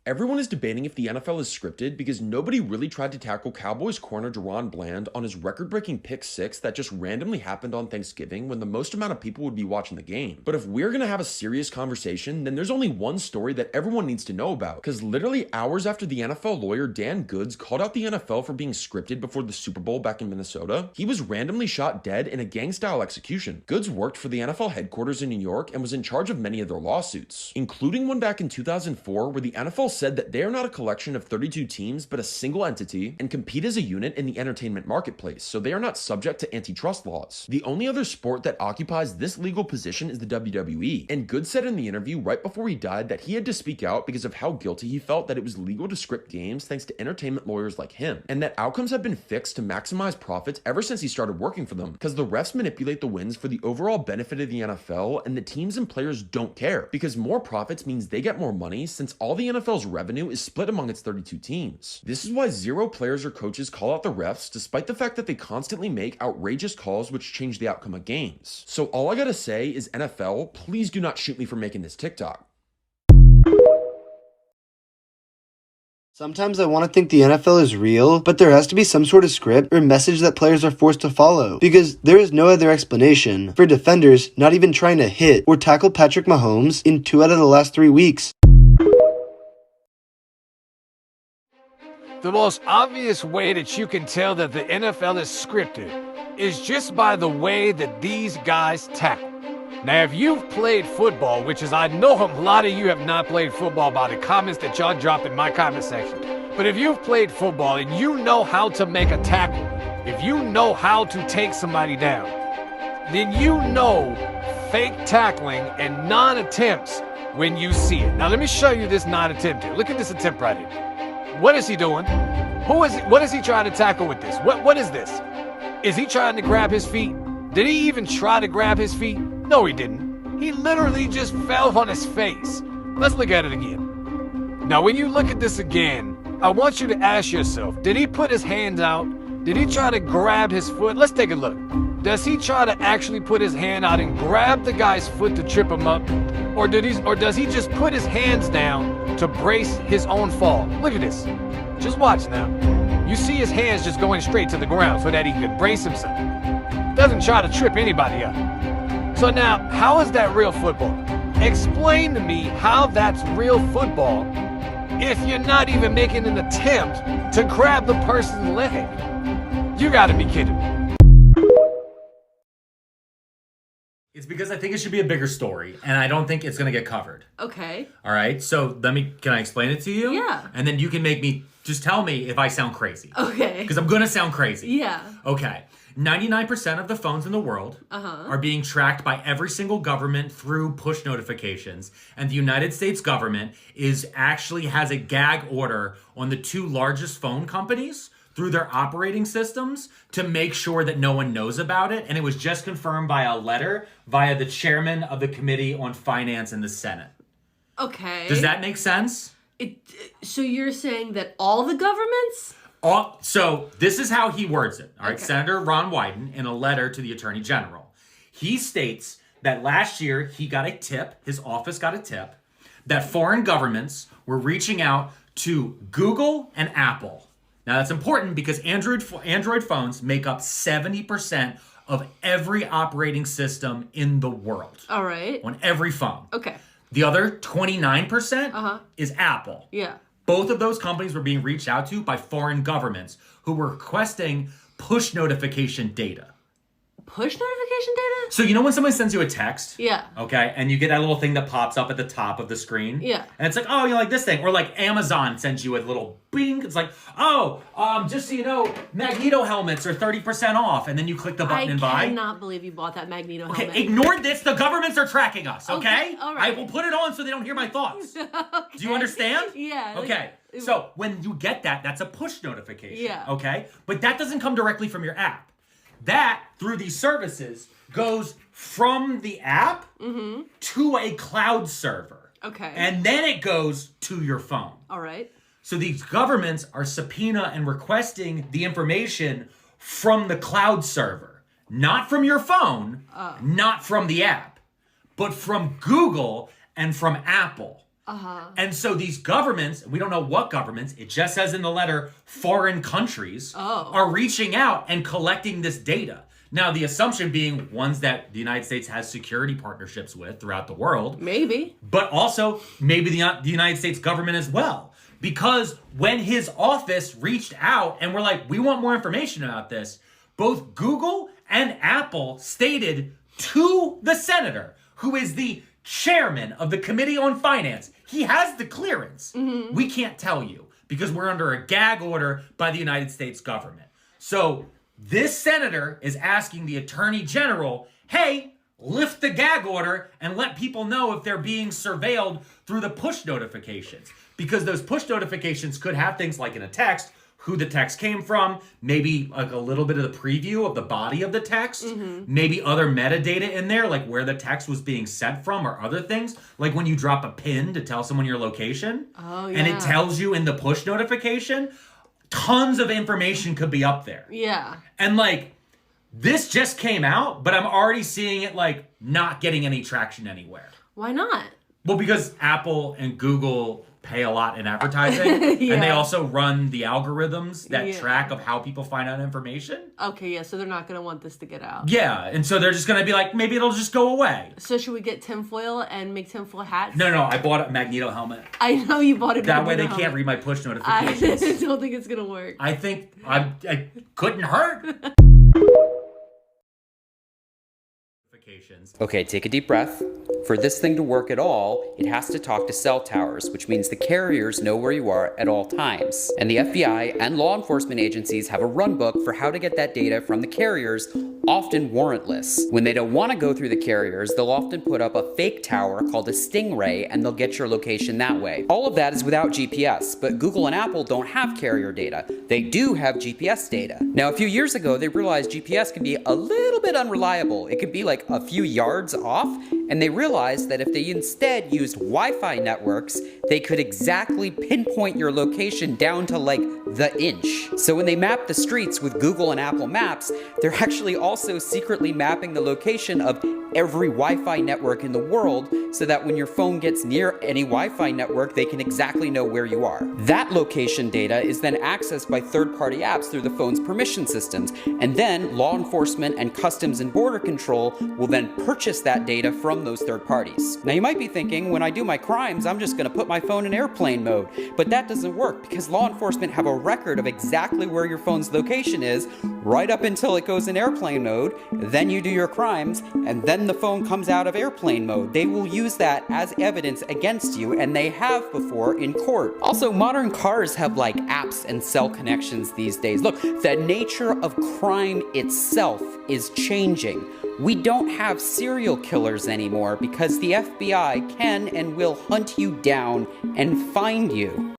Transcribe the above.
Everyone is debating if the NFL is scripted because nobody really tried to tackle Cowboys corner Deron Bland on his record-breaking pick six that just randomly happened on Thanksgiving when the most amount of people would be watching the game. But if we're gonna have a serious conversation, then there's only one story that everyone needs to know about, because literally hours after the NFL lawyer Dan Goods called out the NFL for being scripted before the Super Bowl back in Minnesota, he was randomly shot dead in a gang-style execution. Goods worked for the NFL headquarters in New York and was in charge of many of their lawsuits, including one back in 2004 where the NFL said that they are not a collection of 32 teams but a single entity and compete as a unit in the entertainment marketplace, so they are not subject to antitrust laws. The only other sport that occupies this legal position is the WWE, and Goods said in the interview right before he died that he had to speak out because of how guilty he felt that it was legal to script games thanks to entertainment lawyers like him, and that outcomes have been fixed to maximize profits ever since he started working for them, because the refs manipulate the wins for the overall benefit of the NFL, and the teams and players don't care, because more profits means they get more money since all the NFL's revenue is split among its 32 teams. This is why zero players or coaches call out the refs, despite the fact that they constantly make outrageous calls which change the outcome of games. So all I gotta say is, NFL, please do not shoot me for making this TikTok. Sometimes I want to think the NFL is real, but there has to be some sort of script or message that players are forced to follow, because there is no other explanation for defenders not even trying to hit or tackle Patrick Mahomes in 2 out of the last 3 weeks. The most obvious way that you can tell that the NFL is scripted is just by the way that these guys tackle. Now, if you've played football, which is I know a lot of you have not played football by the comments that y'all drop in my comment section, but if you've played football and you know how to make a tackle, if you know how to take somebody down, then you know fake tackling and non-attempts when you see it. Now, let me show you this non-attempt here. Look at this attempt right here. What is he doing? What is he trying to tackle with this? What is this? Is he trying to grab his feet? Did he even try to grab his feet? No, he didn't. He literally just fell on his face. Let's look at it again. Now, when you look at this again, I want you to ask yourself, did he put his hands out? Did he try to grab his foot? Let's take a look. Does he try to actually put his hand out and grab the guy's foot to trip him up? Or does he just put his hands down to brace his own fall? Look at this. Just watch now. You see his hands just going straight to the ground so that he can brace himself. Doesn't try to trip anybody up. So now, how is that real football? Explain to me how that's real football if you're not even making an attempt to grab the person's leg. You gotta be kidding me. It's because I think it should be a bigger story, and I don't think it's going to get covered. Okay. All right, so can I explain it to you? Yeah. And then you can just tell me if I sound crazy. Okay. Because I'm going to sound crazy. Yeah. Okay. 99% of the phones in the world are being tracked by every single government through push notifications. And the United States government has a gag order on the 2 largest phone companies through their operating systems to make sure that no one knows about it. And it was just confirmed by a letter via the chairman of the Committee on Finance in the Senate. Okay. Does that make sense? So you're saying that all the governments? So this is how he words it. All right, Okay. Senator Ron Wyden, in a letter to the Attorney General, he states that last year his office got a tip, that foreign governments were reaching out to Google and Apple. Now that's important because Android phones make up 70% of every operating system in the world. All right. On every phone. Okay. The other 29% is Apple. Yeah. Both of those companies were being reached out to by foreign governments who were requesting push notification data. Push notification data? So you know when someone sends you a text? Yeah. Okay, and you get that little thing that pops up at the top of the screen? Yeah. And it's like, oh, you like this thing. Or like Amazon sends you a little bing. It's like, just so you know, Magneto helmets are 30% off. And then you click the button and buy. I cannot believe you bought that Magneto helmet. Okay, ignore this. The governments are tracking us, okay? All right. I will put it on so they don't hear my thoughts. Okay. Do you understand? Yeah. Okay. So when you get that, that's a push notification. Yeah. Okay? But that doesn't come directly from your app. That, through these services, goes from the app to a cloud server. Okay. And then it goes to your phone. All right. So these governments are subpoena and requesting the information from the cloud server. Not from your phone, not from the app, but from Google and from Apple. And so these governments, we don't know what governments, it just says in the letter, foreign countries are reaching out and collecting this data. Now, the assumption being ones that the United States has security partnerships with throughout the world. Maybe. But also maybe the United States government as well. Because when his office reached out and were like, we want more information about this, both Google and Apple stated to the senator, who is the chairman of the Committee on Finance, he has the clearance. We can't tell you because we're under a gag order by the United States government. So this senator is asking the attorney general, hey, lift the gag order and let people know if they're being surveilled through the push notifications. Because those push notifications could have things like in a text, who the text came from, maybe like a little bit of the preview of the body of the text, maybe other metadata in there, like where the text was being sent from or other things. Like when you drop a pin to tell someone your location, and it tells you in the push notification, tons of information could be up there. Yeah. And like, this just came out, but I'm already seeing it like not getting any traction anywhere. Why not? Well, because Apple and Google pay a lot in advertising, and they also run the algorithms that track of how people find out information. Okay, yeah, so they're not going to want this to get out. Yeah, and so they're just going to be like, maybe it'll just go away. So should we get tinfoil and make tinfoil hats? No, I bought a Magneto helmet. I know you bought a That way they helmet. can't read my push notifications. I don't think it's going to work. I think I couldn't hurt. Okay, take a deep breath. For this thing to work at all, it has to talk to cell towers, which means the carriers know where you are at all times. And the FBI and law enforcement agencies have a runbook for how to get that data from the carriers, often warrantless. When they don't want to go through the carriers, they'll often put up a fake tower called a stingray, and they'll get your location that way. All of that is without GPS, but Google and Apple don't have carrier data. They do have GPS data. Now, a few years ago, they realized GPS can be a little bit unreliable. It could be like a few yards off, and they realized that if they instead used Wi-Fi networks, they could exactly pinpoint your location down to like the inch. So when they map the streets with Google and Apple Maps, they're actually also secretly mapping the location of every Wi-Fi network in the world so that when your phone gets near any Wi-Fi network, they can exactly know where you are. That location data is then accessed by third-party apps through the phone's permission systems, and then law enforcement and Customs and Border Control will then purchase that data from those third parties. Now you might be thinking, when I do my crimes, I'm just gonna put my phone in airplane mode, but that doesn't work because law enforcement have a record of exactly where your phone's location is right up until it goes in airplane mode. Then you do your crimes, and then the phone comes out of airplane mode. They will use that as evidence against you, and they have before in court. Also, modern cars have like apps and cell connections these days. Look, the nature of crime itself is changing. We don't have serial killers anymore because the FBI can and will hunt you down and find you.